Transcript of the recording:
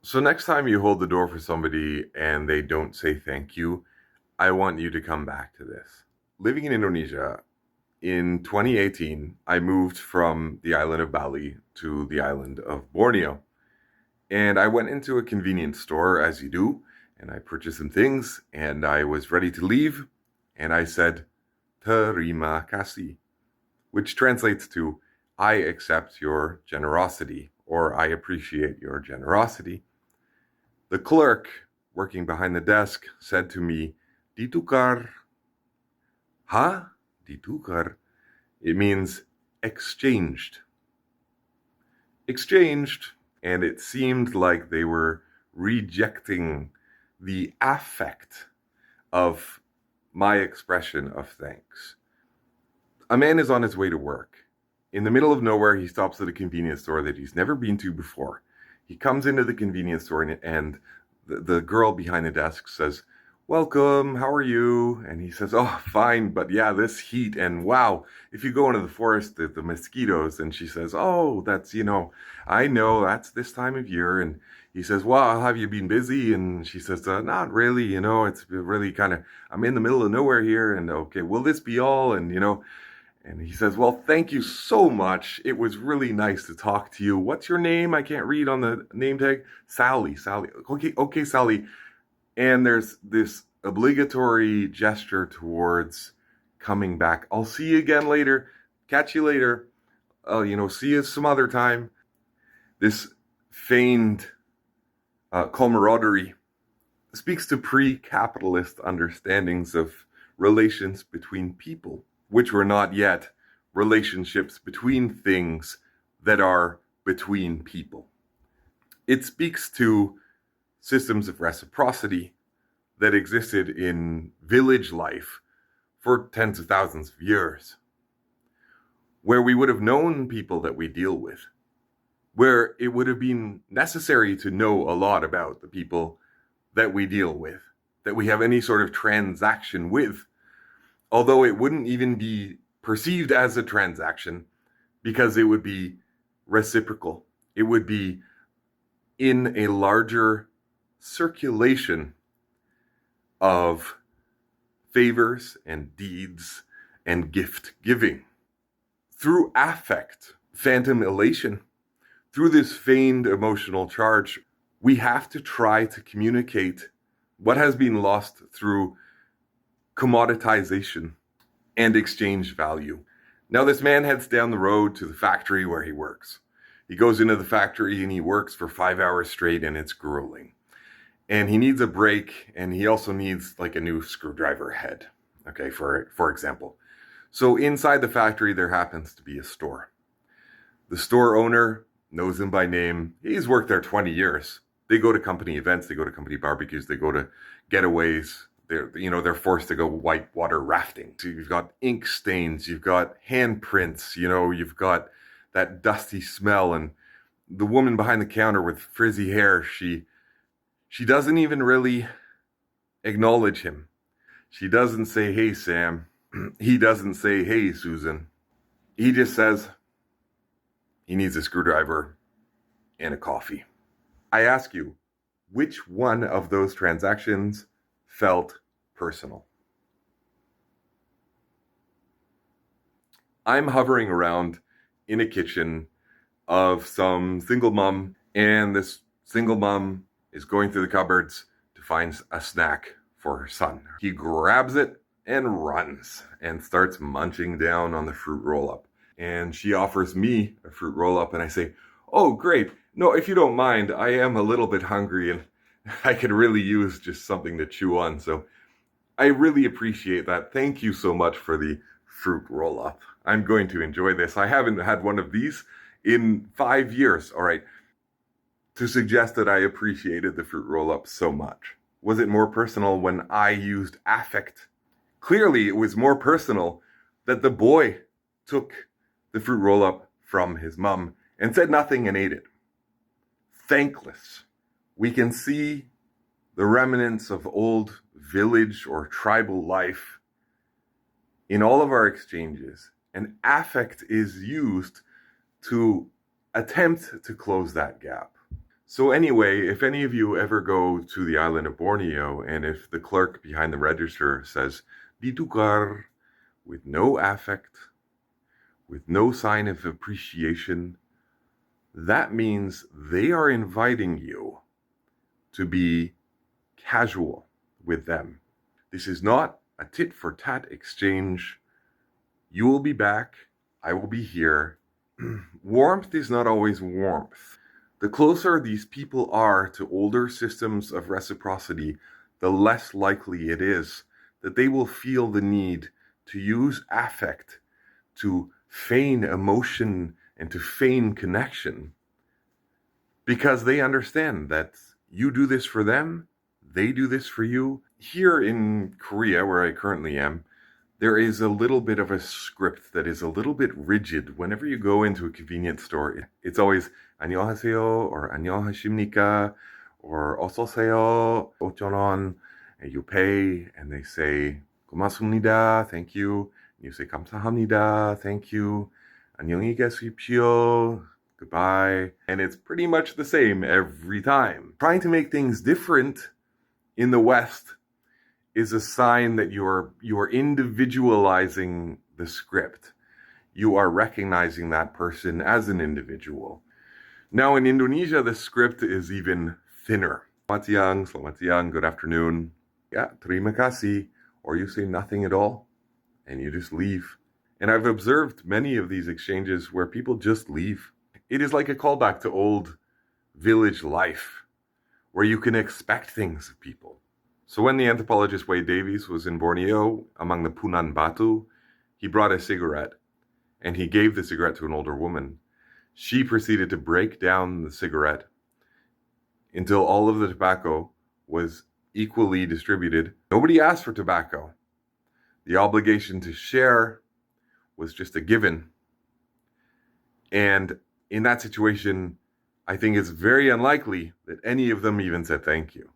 So next time you hold the door for somebody and they don't say thank you, I want you to come back to this. Living in Indonesia, in 2018, I moved from the island of Bali to the island of Borneo. And I went into a convenience store, as you do, and I purchased some things, and I was ready to leave, and I said, Terima kasih, which translates to, I accept your generosity, or I appreciate your generosity. The clerk working behind the desk said to me, Ditukar. Ha? Ditukar? It means exchanged. Exchanged, and it seemed like they were rejecting the affect of my expression of thanks. A man is on his way to work. In the middle of nowhere, he stops at a convenience store that he's never been to before. He comes into the convenience store and the girl behind the desk says, Welcome, how are you? And he says, Oh, fine, but yeah, this heat, and wow, if you go into the forest, the mosquitoes. And she says, Oh, that's, I know that's this time of year. And he says, Well, have you been busy? And she says, Not really, it's really kind of, I'm in the middle of nowhere here. And okay, will this be all? And he says, Well, thank you so much. It was really nice to talk to you. What's your name? I can't read on the name tag. Sally. Okay, Sally. And there's this obligatory gesture towards coming back. I'll see you again later. Catch you later. See you some other time. This feigned camaraderie speaks to pre-capitalist understandings of relations between people, which were not yet relationships between things that are between people. It speaks to systems of reciprocity that existed in village life for tens of thousands of years, where we would have known people that we deal with, where it would have been necessary to know a lot about the people that we deal with, that we have any sort of transaction with, although it wouldn't even be perceived as a transaction because it would be reciprocal. It would be in a larger circulation of favors and deeds and gift giving. Through affect, phantom elation, through this feigned emotional charge, we have to try to communicate what has been lost through commoditization and exchange value. Now, this man heads down the road to the factory where he works. He goes into the factory and he works for 5 hours straight, and it's grueling. And he needs a break, and he also needs like a new screwdriver head, okay, for example. So inside the factory, there happens to be a store. The store owner knows him by name. He's worked there 20 years. They go to company events, they go to company barbecues, they go to getaways. They're forced to go whitewater rafting. So you've got ink stains, you've got handprints, you've got that dusty smell. And the woman behind the counter with frizzy hair, she doesn't even really acknowledge him. She doesn't say, Hey, Sam. He doesn't say, Hey, Susan. He just says he needs a screwdriver and a coffee. I ask you, which one of those transactions felt personal? I'm hovering around in a kitchen of some single mom, and this single mom is going through the cupboards to find a snack for her son. He grabs it and runs and starts munching down on the fruit roll-up. And she offers me a fruit roll-up, and I say, Oh, great. No, if you don't mind, I am a little bit hungry and I could really use just something to chew on. So I really appreciate that. Thank you so much for the fruit roll-up. I'm going to enjoy this. I haven't had one of these in 5 years. All right. To suggest that I appreciated the fruit roll-up so much. Was it more personal when I used affect? Clearly, it was more personal that the boy took the fruit roll-up from his mom and said nothing and ate it. Thankless. We can see the remnants of old village or tribal life in all of our exchanges, and affect is used to attempt to close that gap. So anyway, if any of you ever go to the island of Borneo, and if the clerk behind the register says ditukar with no affect, with no sign of appreciation, that means they are inviting you to be casual with them. This is not a tit for tat exchange. You will be back. I will be here. Warmth is not always warmth. The closer these people are to older systems of reciprocity, the less likely it is that they will feel the need to use affect, to feign emotion, and to feign connection, because they understand that you do this for them, they do this for you. Here in Korea, where I currently am, there is a little bit of a script that is a little bit rigid. Whenever you go into a convenience store, it's always 안녕하세요 or 안녕하십니까 or 어서오세요, 5,000원, and you pay and they say 고맙습니다, thank you. And you say 감사합니다, thank you. 안녕히 계십시오, goodbye. And it's pretty much the same every time. Trying to make things different in the West is a sign that you are individualizing the script. You are recognizing that person as an individual. Now in Indonesia, the script is even thinner. Selamat siang, good afternoon. Yeah, terima kasih. Or you say nothing at all, and you just leave. And I've observed many of these exchanges where people just leave. It is like a callback to old village life, where you can expect things of people. So when the anthropologist Wade Davies was in Borneo among the Punan Batu, he brought a cigarette, and he gave the cigarette to an older woman. She proceeded to break down the cigarette until all of the tobacco was equally distributed. Nobody asked for tobacco. The obligation to share was just a given. And in that situation, I think it's very unlikely that any of them even said thank you.